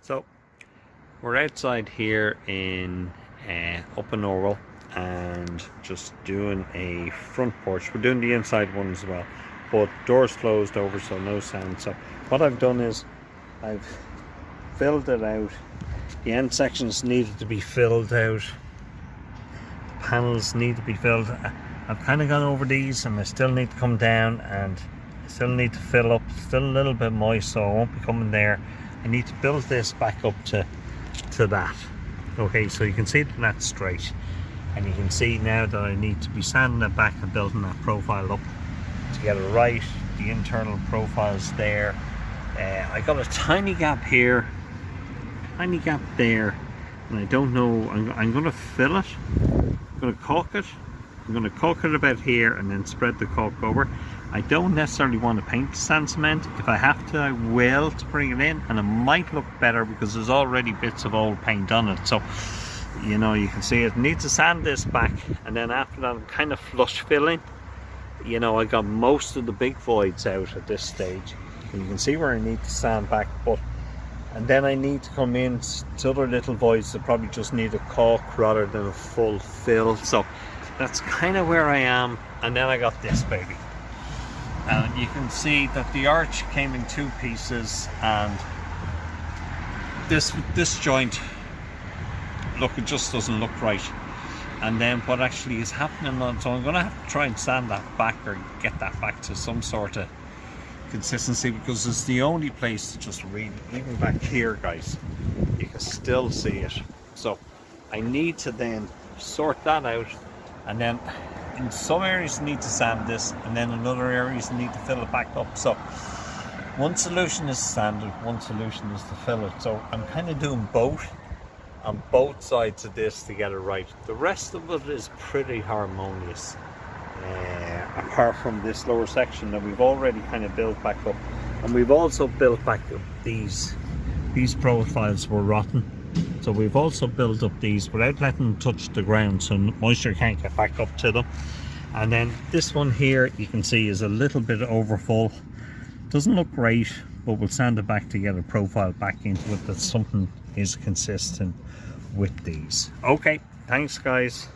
So we're outside here in up in Orwell and just doing a front porch. We're doing the inside one as well, but doors closed over, so no sound. So what I've done is I've filled it out. The end sections needed to be filled out. The panels need to be filled. I've kind of gone over these and I still need to come down and I still need to fill up. Still a little bit moist, so I won't be coming there. I need to build this back up to that. Okay, so you can see that that's straight, and you can see now that I need to be sanding it back and building that profile up to get it right. The internal profile's there. I got a tiny gap here, tiny gap there, and I don't know. I'm going to fill it. I'm going to caulk it. I'm going to caulk it about here and then spread the caulk over. I don't necessarily want to paint the sand cement. If I have to, I will, to bring it in, and it might look better because there's already bits of old paint on it. So, you know, you can see it. Need to sand this back, and then after that I'm kind of flush filling. You know, I got most of the big voids out at this stage, and you can see where I need to sand back, and then I need to come in to other little voids that probably just need a caulk rather than a full fill. So that's kind of where I am. And then I got this baby, and you can see that the arch came in two pieces, and this joint, look, it just doesn't look right. And then what actually is happening, so I'm going to have to try and sand that back or get that back to some sort of consistency, because it's the only place to just read. Even back here, guys, you can still see it. So I need to then sort that out, and then in some areas you need to sand this, and then in other areas you need to fill it back up. So one solution is sand it, one solution is to fill it. So I'm kind of doing both on both sides of this to get it right. The rest of it is pretty harmonious, apart from this lower section that we've already kind of built back up. And we've also built back up these profiles were rotten, so we've also built up these without letting them touch the ground, so moisture can't get back up to them. And then this one here, you can see, is a little bit overfull. Doesn't look great, but we'll sand it back to get a profile back into it that something is consistent with these. Okay, thanks guys.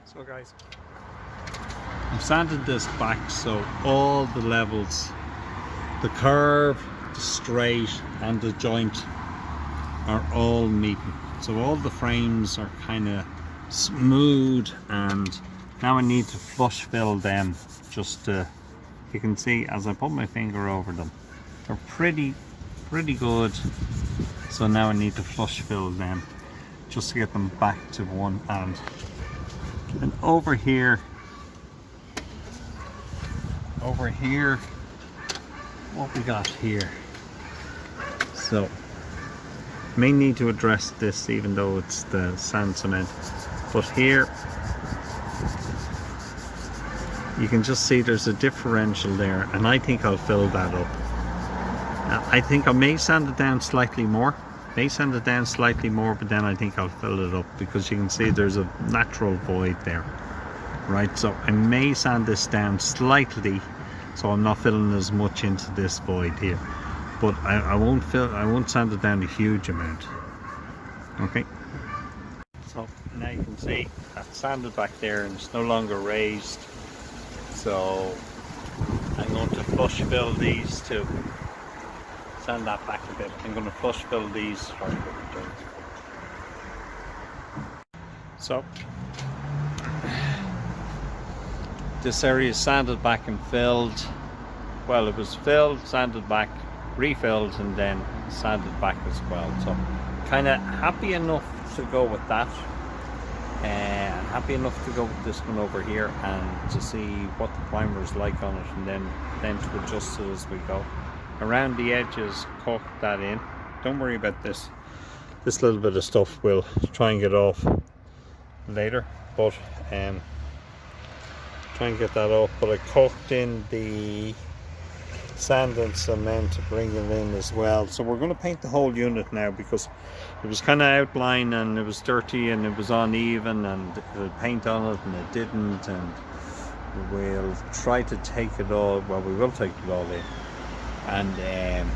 So guys, I've sanded this back so all the levels, the curve, the straight and the joint are all meeting. So all the frames are kind of smooth, and now I need to flush fill them. Just to, you can see as I put my finger over them, they're pretty good. So now I need to flush fill them just to get them back to one. And over here, what we got here. So may need to address this, even though it's the sand cement, but here you can just see there's a differential there, and I think I'll fill that up. I think I may sand it down slightly more, but then I think I'll fill it up, because you can see there's a natural void there, right? So I may sand this down slightly so I'm not filling as much into this void here, but I won't sand it down a huge amount. Okay, so now you can see that's sanded back there and it's no longer raised. So I'm going to flush fill these too. Sand that back a bit. I'm going to flush fill these. So this area is sanded back and filled. Well, it was filled, sanded back, refilled, and then sanded back as well. So kind of happy enough to go with that, and happy enough to go with this one over here and to see what the primer is like on it, and then to adjust it as we go. Around the edges, caulk that in. Don't worry about this little bit of stuff, we'll try and get off later, but try and get that off. But I caulked in the sand and cement to bring it in as well. So we're going to paint the whole unit now, because it was kind of outlined and it was dirty and it was uneven and it had paint on it and it didn't, and we'll try to take it all, well, we will take it all in, and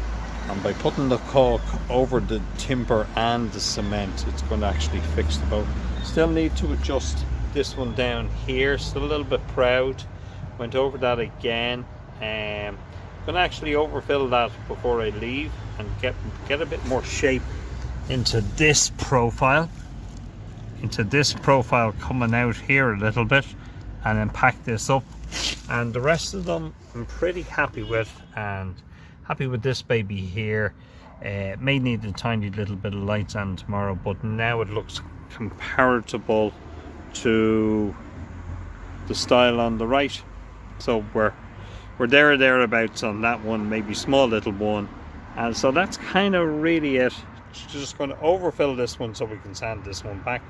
by putting the caulk over the timber and the cement, it's going to actually fix the boat. Still need to adjust this one down here, still a little bit proud. Went over that again. Going to actually overfill that before I leave and get a bit more shape into this profile. Coming out here a little bit, and then pack this up. And the rest of them I'm pretty happy with, and happy with this baby here. May need a tiny little bit of lights on tomorrow, but now it looks comparable to the style on the right. So we're there or thereabouts on that one, maybe small little one. And so that's kind of really it. Just going to overfill this one so we can sand this one back.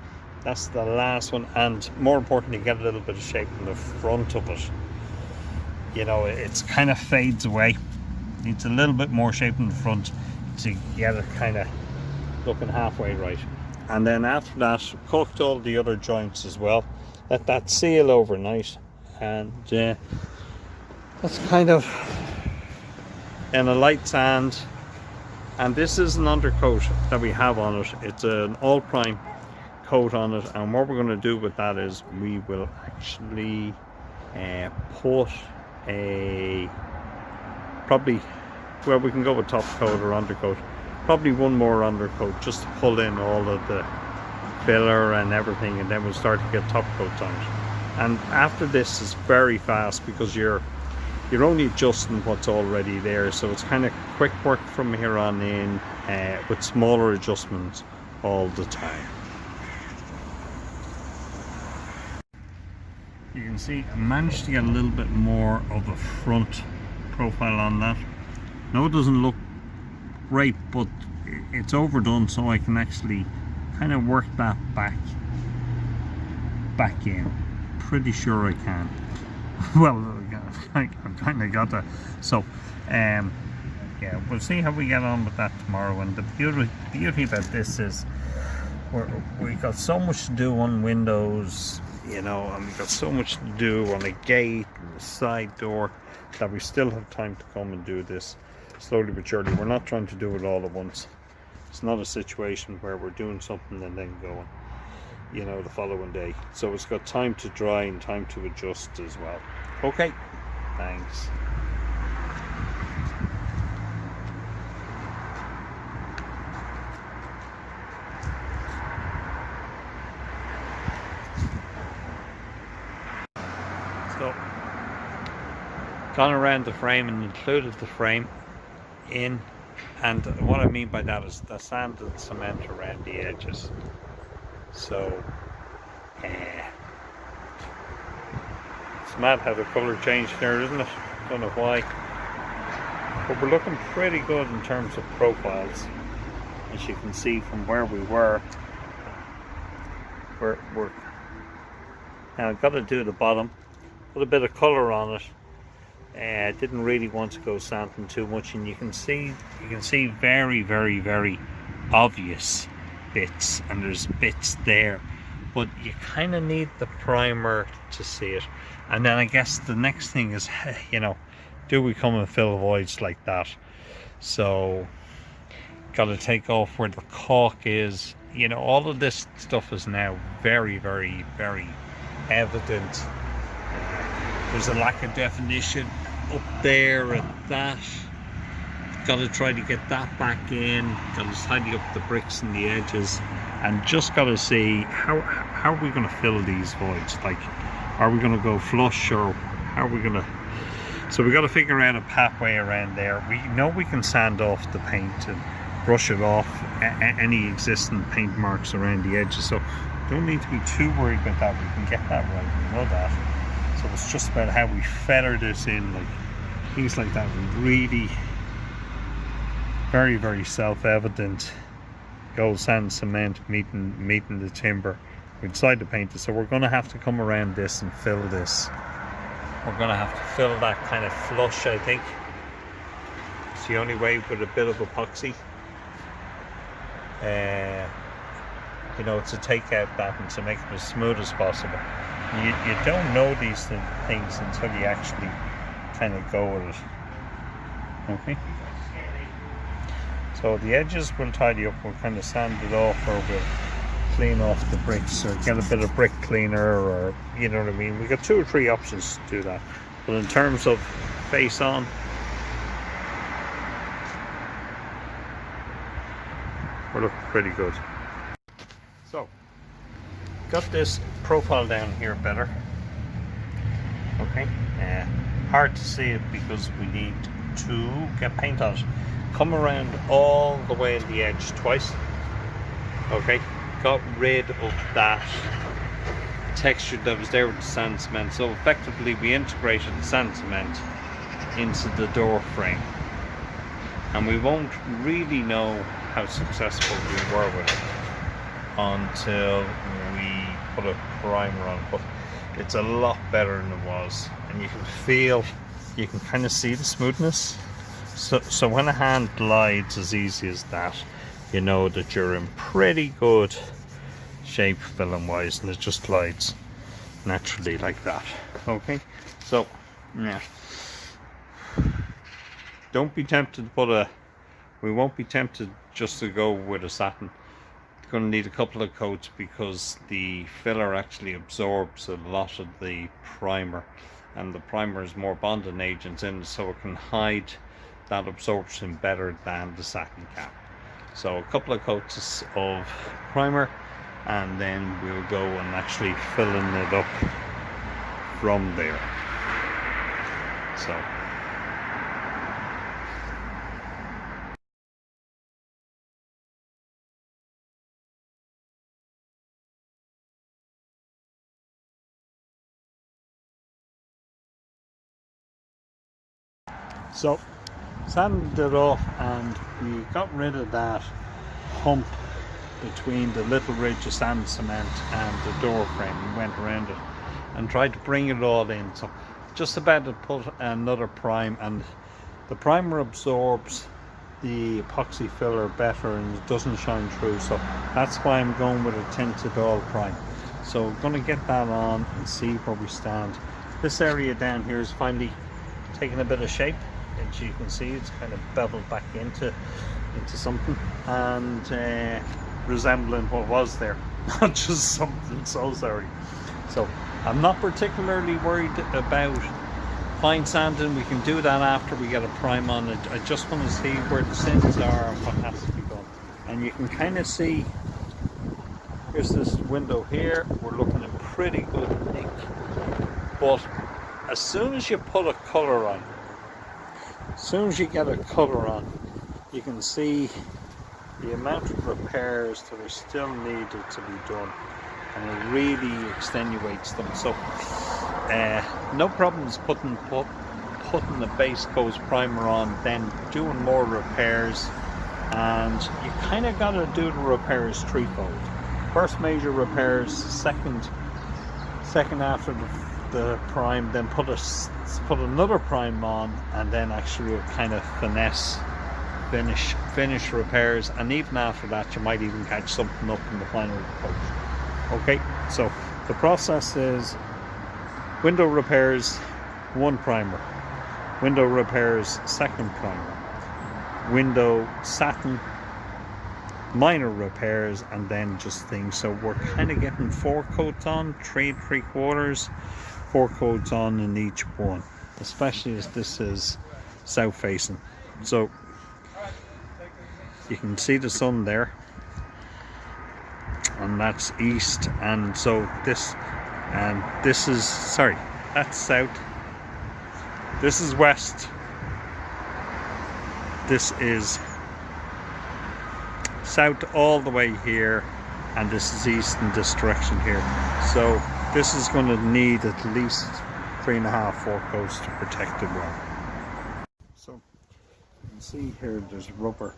That's the last one, and more importantly, get a little bit of shape in the front of it. You know, it's kind of fades away. Needs a little bit more shape in the front to get it kind of looking halfway right. And then after that, caulked all the other joints as well. Let that seal overnight, and that's kind of in a light sand. And this is an undercoat that we have on it. It's an all prime coat on it, and what we're going to do with that is we will actually put a, probably, well, we can go with top coat or undercoat, probably one more undercoat just to pull in all of the filler and everything, and then we'll start to get top coats on it. And after this is very fast, because you're only adjusting what's already there, so it's kind of quick work from here on in, with smaller adjustments all the time. You can see I managed to get a little bit more of a front profile on that. No, it doesn't look great, but it's overdone, so I can actually kind of work that back in. Pretty sure I can. Well, I kind of got that. So yeah, we'll see how we get on with that tomorrow. And the beauty about this is we got so much to do on windows, you know, and we got so much to do on a gate and a side door, that we still have time to come and do this slowly but surely. We're not trying to do it all at once. It's not a situation where we're doing something and then going, you know, the following day. So it's got time to dry and time to adjust as well. Okay, thanks. So, gone around the frame and included the frame in, and what I mean by that is the sand and cement around the edges. So it's mad how the colour changed there, isn't it? Don't know why, but we're looking pretty good in terms of profiles, as you can see from where we were. We're now I've got to do the bottom, put a bit of colour on it. I didn't really want to go sanding too much, and you can see very, very, very obvious bits, and there's bits there, but you kind of need the primer to see it. And then I guess the next thing is, you know, do we come and fill voids like that? So got to take off where the caulk is. You know, all of this stuff is now very, very, very evident. There's a lack of definition up there at that. Got to try to get that back in. Got to tidy up the bricks and the edges, and just got to see how are we going to fill these voids. Like, are we going to go flush, or how are we going to? So we got to figure out a pathway around there. We know we can sand off the paint and brush it off any existing paint marks around the edges. So don't need to be too worried about that. We can get that right. We know that. So it's just about how we feather this in, like things like that. Really very, very self-evident. Gold, sand, cement meeting the timber. We decide to paint it, so we're going to have to come around this and fill this. We're going to have to fill that kind of flush, I think. It's the only way with a bit of epoxy, you know, to take out that and to make it as smooth as possible. You don't know these things until you actually kind of go with it. Okay. So the edges will tidy up. We'll kind of sand it off, or we'll clean off the bricks, or get a bit of brick cleaner, or you know what I mean. We got 2 or 3 options to do that. But in terms of face on, we're looking pretty good. So, got this profile down here better. Okay, hard to see it because we need to get paint on it. Come around all the way in the edge twice. Okay, got rid of that texture that was there with the sand cement. So effectively we integrated the sand cement into the door frame, and we won't really know how successful we were with it until we put a primer on. But it's a lot better than it was, and you can feel, you can kind of see the smoothness. So when a hand glides as easy as that, you know that you're in pretty good shape film wise, and it just glides naturally like that. Okay, so yeah, don't be tempted to put a, we won't be tempted just to go with a satin. It's going to need a couple of coats because the filler actually absorbs a lot of the primer, and the primer is more bonding agents in it, so it can hide that absorption better than the satin cap. So a couple of coats of primer, and then we'll go and actually filling it up from there. So sanded it off, and we got rid of that hump between the little ridge of sand cement and the door frame. We went around it and tried to bring it all in. So just about to put another prime, and the primer absorbs the epoxy filler better and it doesn't shine through, so that's why I'm going with a tinted oil prime. So I'm going to get that on and see where we stand. This area down here is finally taking a bit of shape, as you can see it's kind of beveled back into something, and resembling what was there, not just something so sorry. So I'm not particularly worried about fine sanding. We can do that after we get a prime on it. I just want to see where the sins are and what has to be done. And you can kind of see, here's this window here, we're looking in pretty good nick. But as soon as you put a colour on, as soon as you get a colour on, you can see the amount of repairs that are still needed to be done, and it really extenuates them. So no problems putting the base coat primer on, then doing more repairs, and you kind of got to do the repairs threefold. First major repairs, second after the prime, then put another prime on, and then actually kind of finish repairs, and even after that you might even catch something up in the final coat. Okay, so the process is window repairs, 1 primer, window repairs, 2nd primer, window satin, minor repairs, and then just things. So we're kind of getting 4 coats on, 3 3/4, 4 coats on in each one, especially as this is south facing. So you can see the sun there, and that's east, and so this is, sorry, that's south, this is west, this is south all the way here, and this is east in this direction here. So this is going to need at least 3.5, 4 coats to protect it well. So you can see here there's rubber,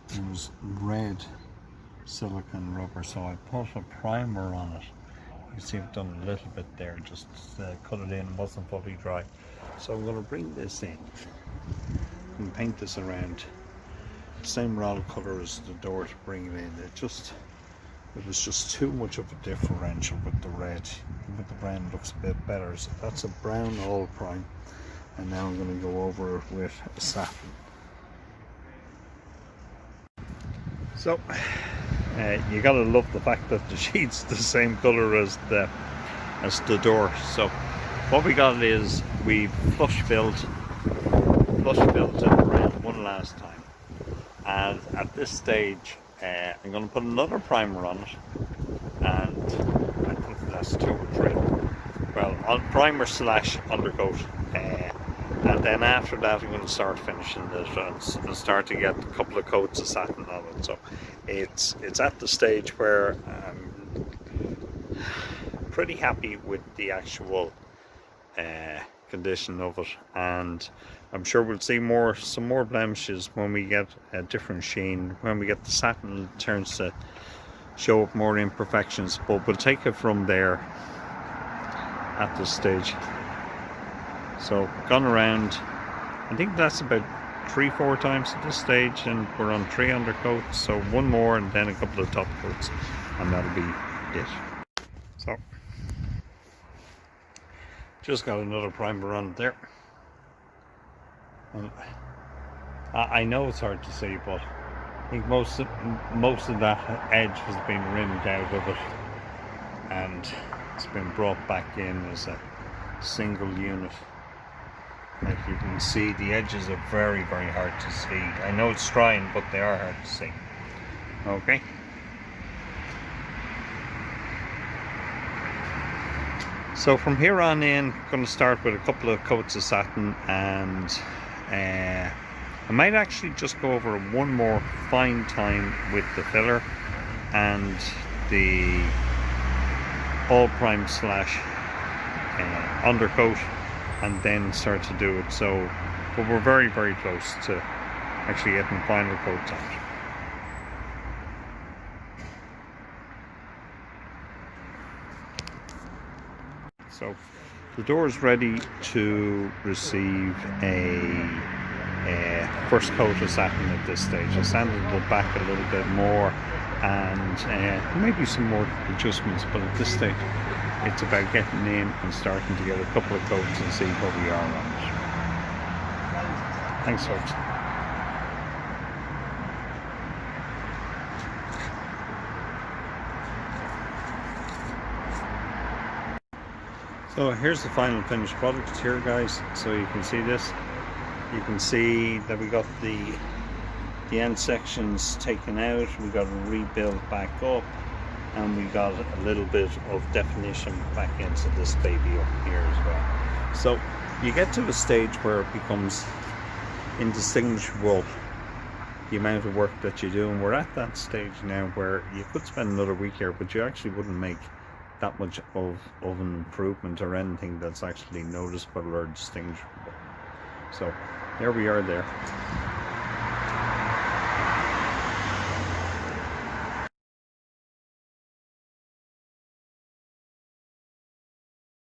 there's red silicone rubber, so I put a primer on it. You can see I've done a little bit there, just cut it in, it wasn't fully dry. So I'm going to bring this in. didn't paint this around the same roll colour as the door to bring it in. It was just too much of a differential with the red. With the brown it looks a bit better. So that's a brown all prime, and now I'm going to go over it with a satin. So you gotta love the fact that the sheet's the same colour as the door. So what we got is we flush filled it around one last time, and at this stage I'm going to put another primer on it, and I think that's 2 or 3. Well, on primer slash undercoat, and then after that I'm going to start finishing this and start to get a couple of coats of satin on it. So it's at the stage where I'm pretty happy with the actual condition of it, and I'm sure we'll see some more blemishes when we get a different sheen. When we get the satin, it turns to show up more imperfections, but we'll take it from there at this stage. So gone around, I think that's about 3-4 times at this stage, and we're on 3 undercoats, so 1 more and then a couple of top coats, and that'll be it. So just got another primer on there, and I know it's hard to see, but I think most of that edge has been rimmed out of it, and it's been brought back in as a single unit. Like you can see, the edges are very, very hard to see. I know it's trying, but they are hard to see. Okay. So from here on in, I'm going to start with a couple of coats of satin, and I might actually just go over one more fine time with the filler and the all prime slash undercoat, and then start to do it. So, but we're very, very close to actually getting the final coats on it. So the door is ready to receive a first coat of satin at this stage. I sanded it back a little bit more, and maybe some more adjustments, but at this stage it's about getting in and starting to get a couple of coats and see where we are on it. Thanks, folks. So here's the final finished product here, guys. So you can see this. You can see that we got the end sections taken out. We got to rebuild back up, and we got a little bit of definition back into this baby up here as well. So you get to a stage where it becomes indistinguishable, the amount of work that you do, and we're at that stage now where you could spend another week here, but you actually wouldn't make that much of an improvement or anything that's actually noticeable or distinguishable. So there we are there.